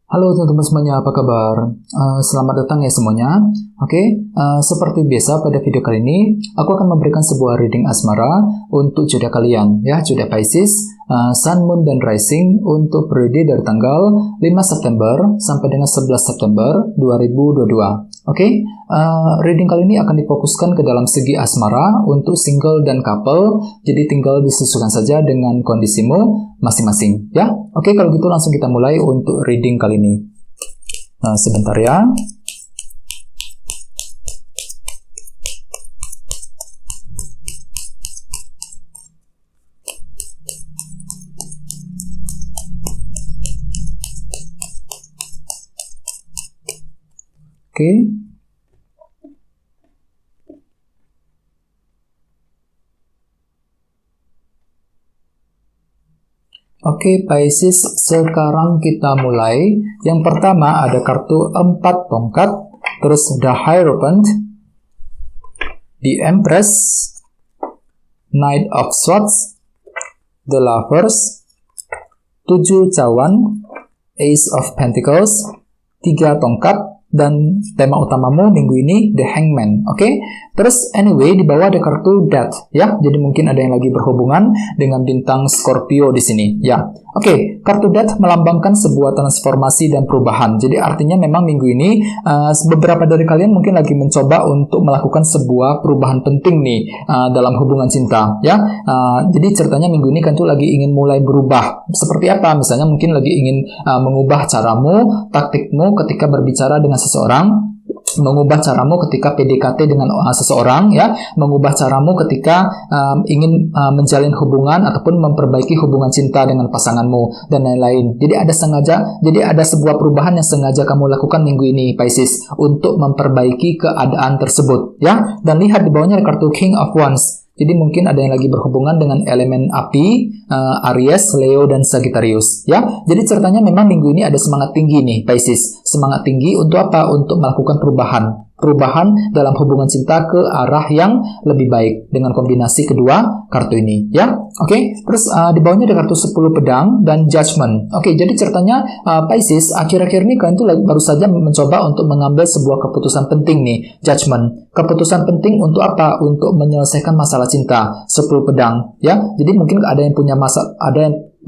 Halo teman-teman semuanya, apa kabar? Selamat datang ya semuanya. Seperti biasa pada video kali ini, aku akan memberikan sebuah reading asmara untuk zodiak kalian, ya, zodiak Pisces, Sun, Moon, dan Rising untuk periode dari tanggal 5 September sampai dengan 11 September 2022. Reading kali ini akan difokuskan ke dalam segi asmara untuk single dan couple, jadi tinggal disesuaikan saja dengan kondisimu masing-masing, ya. Kalau gitu langsung kita mulai untuk reading kali ini. Nah, sebentar ya. Pisces, sekarang kita mulai. Yang pertama ada kartu 4 tongkat, terus The Hierophant, The Empress, Knight of Swords, The Lovers, 7 cawan, Ace of Pentacles, 3 tongkat, dan tema utamamu minggu ini The Hangman. Terus anyway di bawah ada kartu Death, ya. Jadi mungkin ada yang lagi berhubungan dengan bintang Scorpio di sini, ya. Kartu Death melambangkan sebuah transformasi dan perubahan. Jadi artinya memang minggu ini beberapa dari kalian mungkin lagi mencoba untuk melakukan sebuah perubahan penting nih dalam hubungan cinta, ya. Jadi ceritanya minggu ini kan tuh lagi ingin mulai berubah. Seperti apa? Misalnya mungkin lagi ingin mengubah caramu, taktikmu ketika berbicara dengan seseorang, mengubah caramu ketika PDKT dengan seseorang, ya, mengubah caramu ketika ingin menjalin hubungan ataupun memperbaiki hubungan cinta dengan pasanganmu dan lain-lain. Jadi ada sebuah perubahan yang sengaja kamu lakukan minggu ini, Pisces, untuk memperbaiki keadaan tersebut, ya. Dan lihat di bawahnya ada kartu King of Wands. Jadi mungkin ada yang lagi berhubungan dengan elemen api, Aries, Leo, dan Sagittarius, ya. Jadi ceritanya memang minggu ini ada semangat tinggi nih, Pisces. Semangat tinggi untuk apa? Untuk melakukan perubahan dalam hubungan cinta ke arah yang lebih baik dengan kombinasi kedua kartu ini, ya. Terus di bawahnya ada kartu 10 pedang dan Judgment. Jadi ceritanya Pisces, akhir-akhir ini kalian tuh baru saja mencoba untuk mengambil sebuah keputusan penting nih, Judgment. Keputusan penting untuk apa? Untuk menyelesaikan masalah cinta, 10 pedang, ya. Jadi mungkin ada yang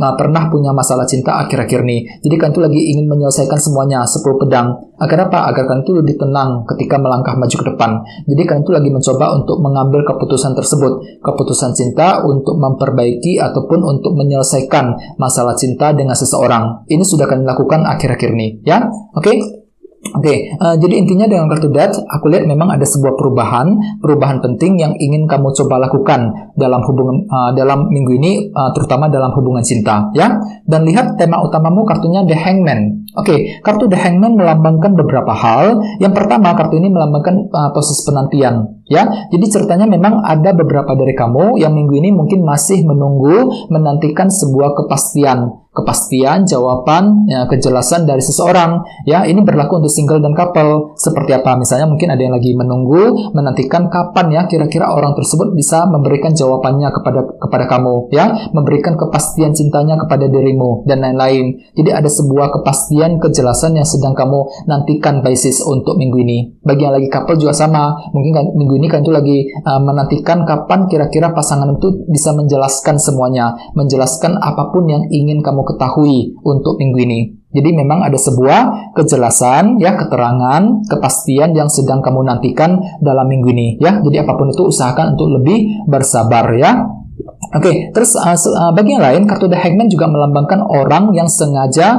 pernah punya masalah cinta akhir-akhir ini. Jadi kalian tuh lagi ingin menyelesaikan semuanya, 10 pedang. Agar apa? Agar kalian tuh lebih tenang ketika melangkah maju ke depan. Jadi kalian tuh lagi mencoba untuk mengambil keputusan tersebut. Keputusan cinta untuk memperbaiki ataupun untuk menyelesaikan masalah cinta dengan seseorang. Ini sudah kalian lakukan akhir-akhir ini, ya. Jadi intinya dengan kartu Death, aku lihat memang ada sebuah perubahan penting yang ingin kamu coba lakukan dalam minggu ini, terutama dalam hubungan cinta, ya. Dan lihat tema utamamu kartunya The Hangman. Kartu The Hangman melambangkan beberapa hal. Yang pertama, kartu ini melambangkan proses penantian, ya. Jadi ceritanya memang ada beberapa dari kamu yang minggu ini mungkin masih menantikan sebuah kepastian, jawaban, ya, kejelasan dari seseorang, ya. Ini berlaku untuk single dan couple. Seperti apa? Misalnya mungkin ada yang lagi menantikan kapan ya kira-kira orang tersebut bisa memberikan jawabannya kepada kamu, ya, memberikan kepastian cintanya kepada dirimu dan lain-lain. Jadi ada sebuah kepastian, kejelasan yang sedang kamu nantikan, Pisces, untuk minggu ini. Bagi yang lagi couple juga sama. Mungkin minggu ini kan itu lagi menantikan kapan kira-kira pasangan itu bisa menjelaskan semuanya, menjelaskan apapun yang ingin kamu ketahui untuk minggu ini. Jadi memang ada sebuah kejelasan, ya, keterangan, kepastian yang sedang kamu nantikan dalam minggu ini, ya. Jadi apapun itu usahakan untuk lebih bersabar, ya. Terus bagi yang lain, kartu The Hangman juga melambangkan orang yang sengaja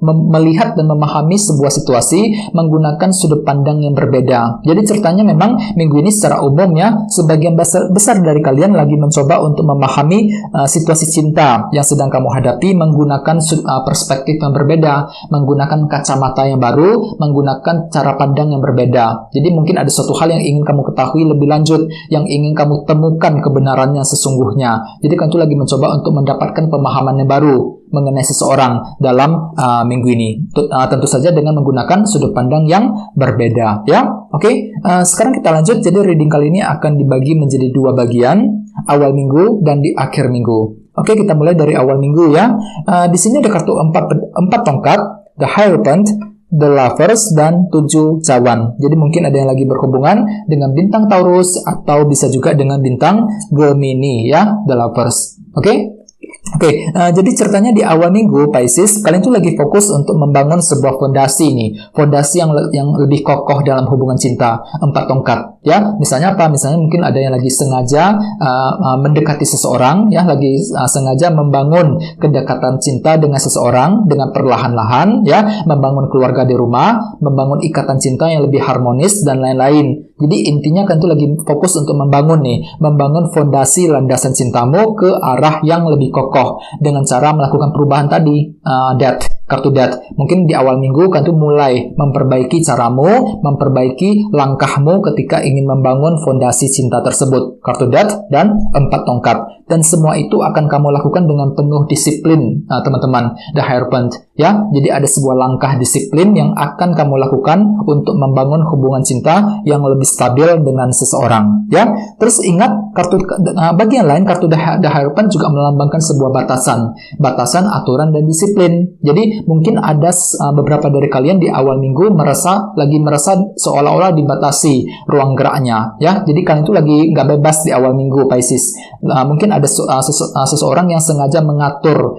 melihat dan memahami sebuah situasi menggunakan sudut pandang yang berbeda. Jadi ceritanya memang minggu ini secara umum, ya, sebagian besar dari kalian lagi mencoba untuk memahami situasi cinta yang sedang kamu hadapi menggunakan perspektif yang berbeda, menggunakan kacamata yang baru, menggunakan cara pandang yang berbeda. Jadi mungkin ada suatu hal yang ingin kamu ketahui lebih lanjut, yang ingin kamu temukan kebenarannya sesungguhnya. Jadi kan itu lagi mencoba untuk mendapatkan pemahaman yang baru mengenai seseorang dalam minggu ini. Tentu saja dengan menggunakan sudut pandang yang berbeda, ya. Sekarang kita lanjut. Jadi reading kali ini akan dibagi menjadi 2 bagian, awal minggu dan di akhir minggu. Oke, kita mulai dari awal minggu ya. Di sini ada kartu 4 tongkat, The Hierophant, The Lovers, dan 7 cawan. Jadi mungkin ada yang lagi berhubungan dengan bintang Taurus atau bisa juga dengan bintang Gemini ya, The Lovers. Oke, jadi ceritanya di awal minggu Pisces, kalian tuh lagi fokus untuk membangun sebuah fondasi nih, fondasi yang lebih kokoh dalam hubungan cinta. 4 tongkat, ya. Misalnya apa? Misalnya mungkin ada yang lagi sengaja mendekati seseorang, ya, lagi sengaja membangun kedekatan cinta dengan seseorang dengan perlahan-lahan, ya, membangun keluarga di rumah, membangun ikatan cinta yang lebih harmonis dan lain-lain. Jadi intinya kan tuh lagi fokus untuk membangun fondasi landasan cintamu ke arah yang lebih kokoh dengan cara melakukan perubahan tadi, kartu Death. Mungkin di awal minggu kan tuh mulai memperbaiki caramu, memperbaiki langkahmu ketika ingin membangun fondasi cinta tersebut, kartu Death dan 4 tongkat. Dan semua itu akan kamu lakukan dengan penuh disiplin, teman-teman, The Hierophant, ya. Jadi ada sebuah langkah disiplin yang akan kamu lakukan untuk membangun hubungan cinta yang lebih stabil dengan seseorang, ya. Terus ingat, bagi yang lain, kartu The Hierophant juga melambangkan sebuah batasan, aturan, dan disiplin. Jadi mungkin ada beberapa dari kalian di awal minggu merasa seolah-olah dibatasi ruang geraknya, ya. Jadi kalian itu lagi nggak bebas di awal minggu, Pisces. Mungkin ada seseorang yang sengaja mengatur,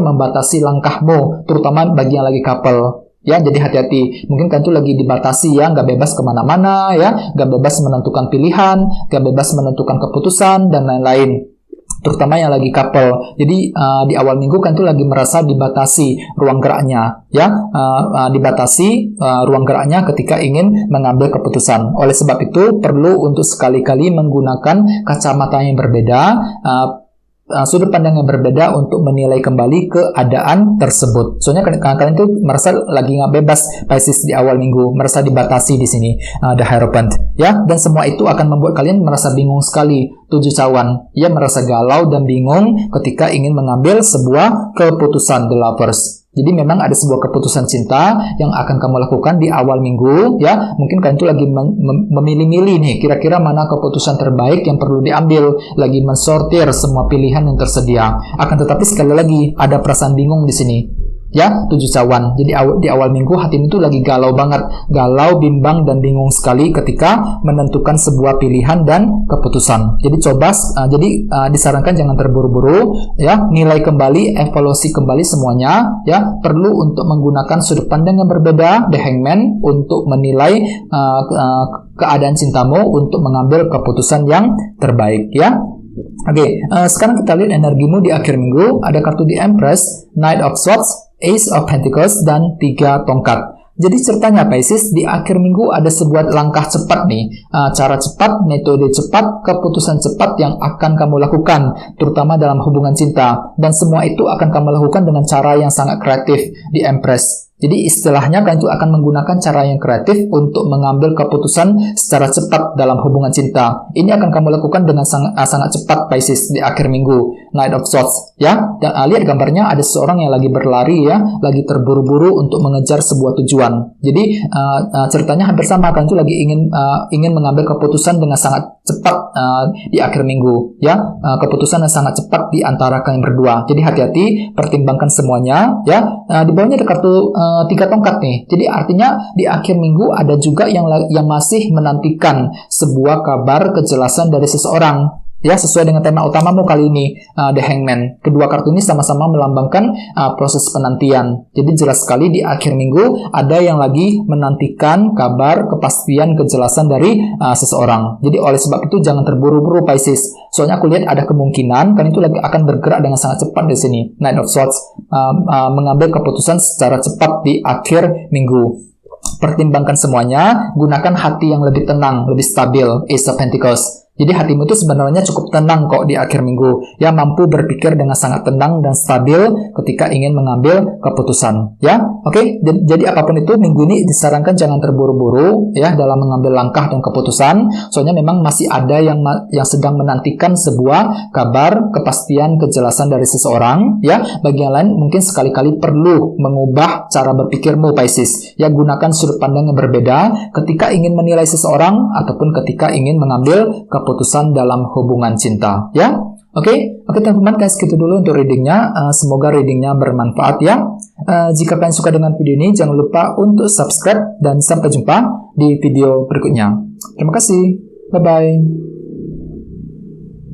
membatasi langkahmu, terutama bagi yang lagi couple. Ya, jadi hati-hati. Mungkin kan itu lagi dibatasi ya, nggak bebas kemana-mana ya, nggak bebas menentukan pilihan, nggak bebas menentukan keputusan, dan lain-lain. Terutama yang lagi couple. Jadi di awal minggu kan itu lagi merasa dibatasi ruang geraknya, ya, dibatasi ruang geraknya ketika ingin mengambil keputusan. Oleh sebab itu perlu untuk sekali-kali menggunakan kacamata yang berbeda, sudut pandang yang berbeda untuk menilai kembali keadaan tersebut. Soalnya kalian tuh merasa lagi nggak bebas, Pisces, di awal minggu, merasa dibatasi di sini, The Hierophant, ya. Dan semua itu akan membuat kalian merasa bingung sekali, 7 cawan, ya, merasa galau dan bingung ketika ingin mengambil sebuah keputusan, The Lovers. Jadi memang ada sebuah keputusan cinta yang akan kamu lakukan di awal minggu, ya. Mungkin kalian tuh lagi memilih-milih nih, kira-kira mana keputusan terbaik yang perlu diambil, lagi mensortir semua pilihan yang tersedia. Akan tetapi sekali lagi ada perasaan bingung di sini, ya, 7 cawan. Jadi di awal minggu hatimu tuh lagi galau banget, galau, bimbang, dan bingung sekali ketika menentukan sebuah pilihan dan keputusan. Jadi disarankan jangan terburu-buru, ya, nilai kembali, evaluasi kembali semuanya, ya. Perlu untuk menggunakan sudut pandang yang berbeda, The Hangman, untuk menilai keadaan cintamu untuk mengambil keputusan yang terbaik, ya. Oke, sekarang kita lihat energimu di akhir minggu. Ada kartu The Empress, Knight of Swords, Ace of Pentacles, dan 3 tongkat. Jadi ceritanya, Pisces, di akhir minggu ada sebuah langkah cepat nih, cara cepat, metode cepat, keputusan cepat yang akan kamu lakukan, terutama dalam hubungan cinta. Dan semua itu akan kamu lakukan dengan cara yang sangat kreatif, di Empress. Jadi istilahnya kalian itu akan menggunakan cara yang kreatif untuk mengambil keputusan secara cepat dalam hubungan cinta. Ini akan kamu lakukan dengan sangat cepat, Pisces, di akhir minggu, Knight of Swords, ya. Dan lihat gambarnya, ada seseorang yang lagi berlari, ya, lagi terburu-buru untuk mengejar sebuah tujuan. Jadi ceritanya hampir sama, kalian itu lagi ingin mengambil keputusan dengan sangat cepat di akhir minggu, ya. Keputusan yang sangat cepat di antara kalian berdua. Jadi hati-hati, pertimbangkan semuanya, ya. Di bawahnya ada kartu 3 tongkat nih. Jadi artinya di akhir minggu ada juga yang masih menantikan sebuah kabar kejelasan dari seseorang. Ya, sesuai dengan tema utamamu kali ini, The Hangman. Kedua kartu ini sama-sama melambangkan proses penantian. Jadi jelas sekali di akhir minggu ada yang lagi menantikan kabar, kepastian, kejelasan dari seseorang. Jadi oleh sebab itu jangan terburu-buru, Pisces. Soalnya aku lihat ada kemungkinan kalian itu lagi akan bergerak dengan sangat cepat di sini. Knight of Swords, mengambil keputusan secara cepat di akhir minggu. Pertimbangkan semuanya, gunakan hati yang lebih tenang, lebih stabil, Ace of Pentacles. Jadi hatimu itu sebenarnya cukup tenang kok di akhir minggu, ya, mampu berpikir dengan sangat tenang dan stabil ketika ingin mengambil keputusan, ya. Oke, jadi apapun itu, minggu ini disarankan jangan terburu-buru, ya, dalam mengambil langkah dan keputusan. Soalnya memang masih ada yang sedang menantikan sebuah kabar, kepastian, kejelasan dari seseorang, ya. Bagi yang lain mungkin sekali-kali perlu mengubah cara berpikirmu, Pisces, ya. Gunakan sudut pandang yang berbeda ketika ingin menilai seseorang ataupun ketika ingin mengambil keputusan dalam hubungan cinta, ya. Oke, teman-teman, kayak segitu dulu untuk readingnya. Semoga readingnya bermanfaat ya. Jika kalian suka dengan video ini, jangan lupa untuk subscribe dan sampai jumpa di video berikutnya. Terima kasih. Bye-bye.